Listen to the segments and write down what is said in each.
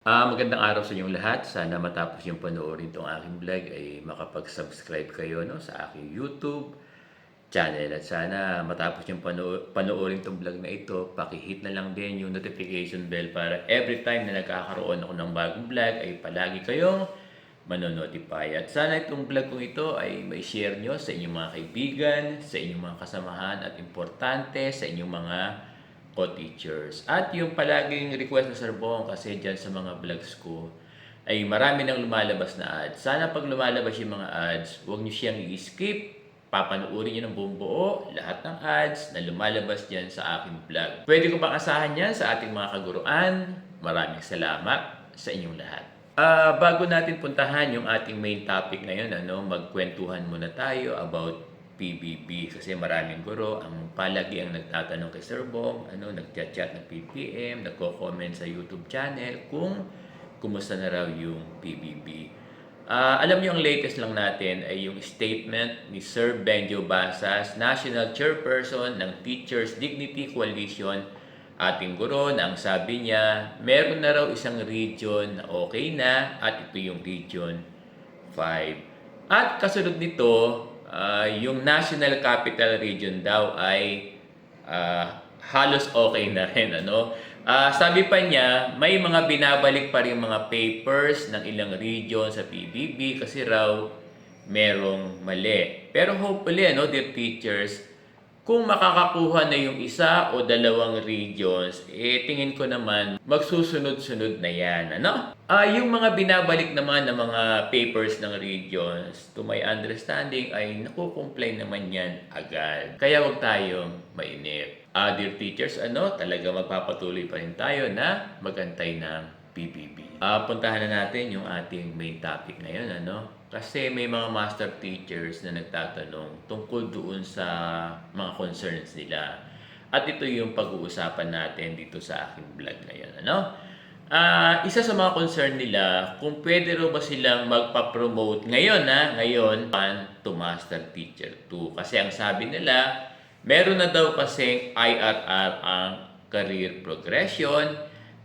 Magandang araw sa inyong lahat. Sana matapos yung panoorin itong aking vlog ay makapag-subscribe kayo no, sa aking YouTube channel. At sana matapos yung panoorin itong vlog na ito, pakihit na lang din yung notification bell para every time na nagkakaroon ako ng bagong vlog ay palagi kayong manonotify. At sana itong vlog kong ito ay may share nyo sa inyong mga kaibigan, sa inyong mga kasamahan at importante sa inyong mga co-teachers. At yung palaging request ng Sir Bong kasi dyan sa mga vlogs ko ay marami nang lumalabas na ads. Sana pag lumalabas yung mga ads, huwag nyo siyang i-skip. Papanoorin nyo ng buong buo lahat ng ads na lumalabas dyan sa aking vlog. Pwede ko bang asahan yan sa ating mga kaguruan? Maraming salamat sa inyong lahat. Bago natin puntahan yung ating main topic ngayon, magkwentuhan muna tayo about PBB kasi maraming guro ang palagi ang nagtatanong kay Sir Bong, nagchat-chat ng PPM, nagko-comment sa YouTube channel kung kumusta na raw yung PBB. Alam niyo ang latest lang natin ay yung statement ni Sir Benjo Basas, National Chairperson ng Teachers Dignity Coalition, ating guro, na ang sabi niya, meron na raw isang region na okay na at ito yung Region 5. At kasunod nito, yung National Capital Region daw ay halos okay na rin. Sabi pa niya, may mga binabalik pa rin mga papers ng ilang region sa PBB kasi raw merong mali. Pero hopefully, dear teachers, kung makakakuha na yung isa o dalawang regions, tingin ko naman magsusunod-sunod na yan. Yung mga binabalik naman ng mga papers ng regions, to my understanding, ay nakukomplain naman yan agad. Kaya wag tayong mainip. Dear teachers, talaga magpapatuloy pa rin tayo na magantay ng PBB. Puntahan na natin yung ating main topic ngayon, Kasi may mga master teachers na nagtatanong tungkol doon sa mga concerns nila. At ito yung pag-uusapan natin dito sa aking vlog ngayon, Isa sa mga concern nila, kung pwede ro ba silang magpa-promote ngayon to Master Teacher 2. Kasi ang sabi nila, meron na daw kasing IRR ang career progression.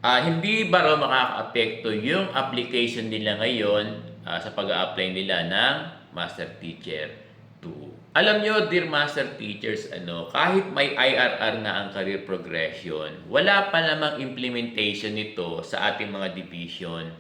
Hindi ba raw makaka-apekto yung application nila ngayon sa pag-a-apply nila ng Master Teacher 2. Alam nyo, dear Master Teachers, kahit may IRR na ang career progression, wala pa namang implementation nito sa ating mga division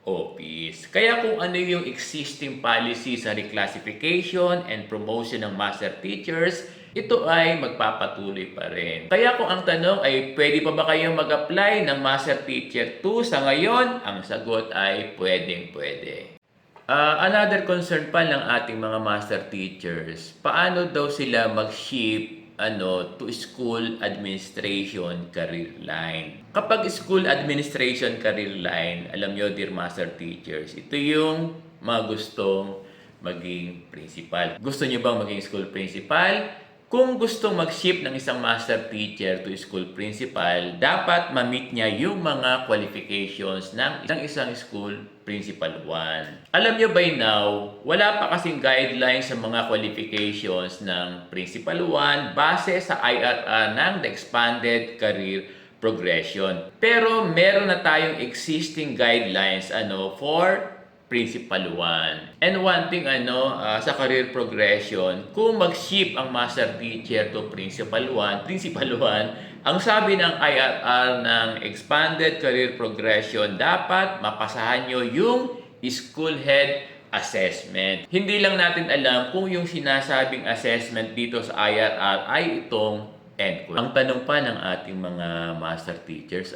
office. Kaya kung ano yung existing policy sa reclassification and promotion ng Master Teachers, ito ay magpapatuloy pa rin. Kaya kung ang tanong ay pwede pa ba kayong mag-apply ng Master Teacher 2 sa ngayon, ang sagot ay pwedeng-pwede. Another concern pa ng ating mga master teachers, paano daw sila mag-shift to school administration career line. Kapag school administration career line, alam nyo, dear master teachers, ito yung mga gustong maging principal. Gusto nyo bang maging school principal? Kung gustong mag-shift ng isang master teacher to school principal, dapat ma-meet niya yung mga qualifications ng isang school principal 1. Alam niyo by now, wala pa kasing guidelines sa mga qualifications ng principal 1 base sa IRR ng the Expanded Career Progression. Pero meron na tayong existing guidelines for Principal 1. And one thing sa career progression, kung mag-shift ang master teacher to Principal 1, ang sabi ng IRR ng Expanded Career Progression, dapat mapasahan nyo yung school head assessment. Hindi lang natin alam kung yung sinasabing assessment dito sa IRR ay itong NCLEX. Ang tanong pa ng ating mga master teachers,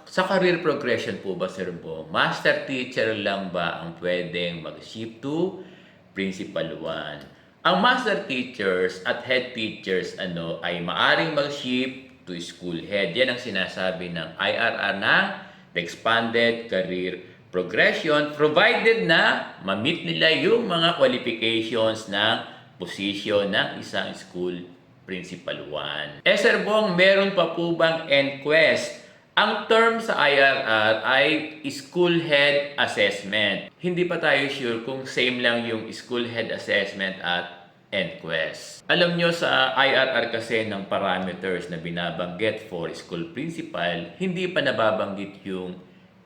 sa career progression po ba, Sir Bong, master teacher lang ba ang pwedeng mag-shift to Principal 1? Ang master teachers at head teachers ay maaring mag-shift to school head. Yan ang sinasabi ng IRR ng Expanded Career Progression, provided na ma-meet nila yung mga qualifications ng position ng isang school Principal 1. Sir Bong, meron pa po bang NQuest? Ang term sa IRR ay School Head Assessment. Hindi pa tayo sure kung same lang yung School Head Assessment at NQuest. Alam nyo, sa IRR kasi ng parameters na binabanggit for school principal, hindi pa nababanggit yung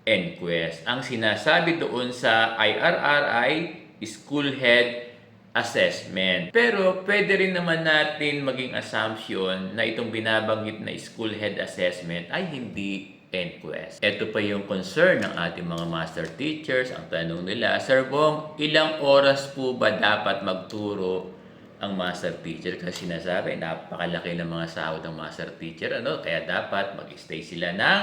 ENQUEST. Ang sinasabi doon sa IRR ay School Head Assessment. Pero pwede rin naman natin maging assumption na itong binabanggit na School Head Assessment ay hindi ENQUEST. Ito pa yung concern ng ating mga master teachers. Ang tanong nila, Sir Bong, ilang oras po ba dapat magturo ang master teacher? Kasi sinasabi, napakalaki ng mga sahod ng master teacher, kaya dapat mag-stay sila ng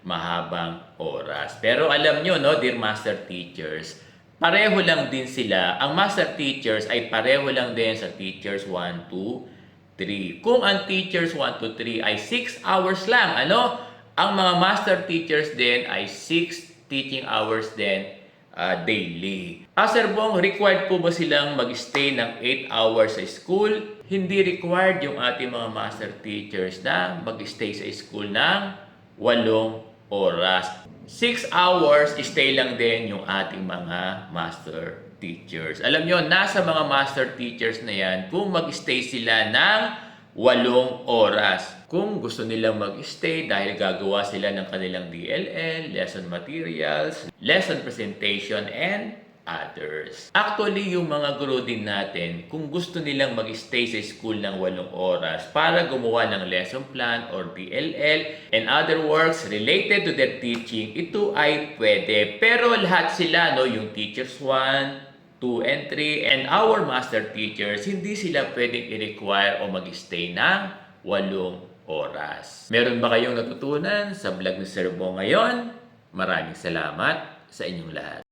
mahabang oras. Pero alam nyo, dear master teachers, pareho lang din sila. Ang master teachers ay pareho lang din sa teachers 1, 2, 3. Kung ang teachers 1 to 3 ay 6 hours lang, ang mga master teachers din ay 6 teaching hours din daily. Sir Bong, required po ba silang mag-stay ng 8 hours sa school? Hindi required yung ating mga master teachers na mag-stay sa school ng 8 oras. 6 hours, stay lang din yung ating mga master teachers. Alam nyo, nasa mga master teachers na yan kung mag-stay sila ng 8 oras. Kung gusto nilang mag-stay dahil gagawa sila ng kanilang DLL, lesson materials, lesson presentation, and others. Actually, yung mga guro din natin, kung gusto nilang mag-stay sa school ng 8 oras para gumawa ng lesson plan or DLL and other works related to their teaching, ito ay pwede. Pero lahat sila, yung teachers 1, 2, and 3, and our master teachers, hindi sila pwedeng i-require o mag-stay ng 8 oras. Meron ba kayong natutunan sa vlog ni Sir Bong ngayon? Maraming salamat sa inyong lahat.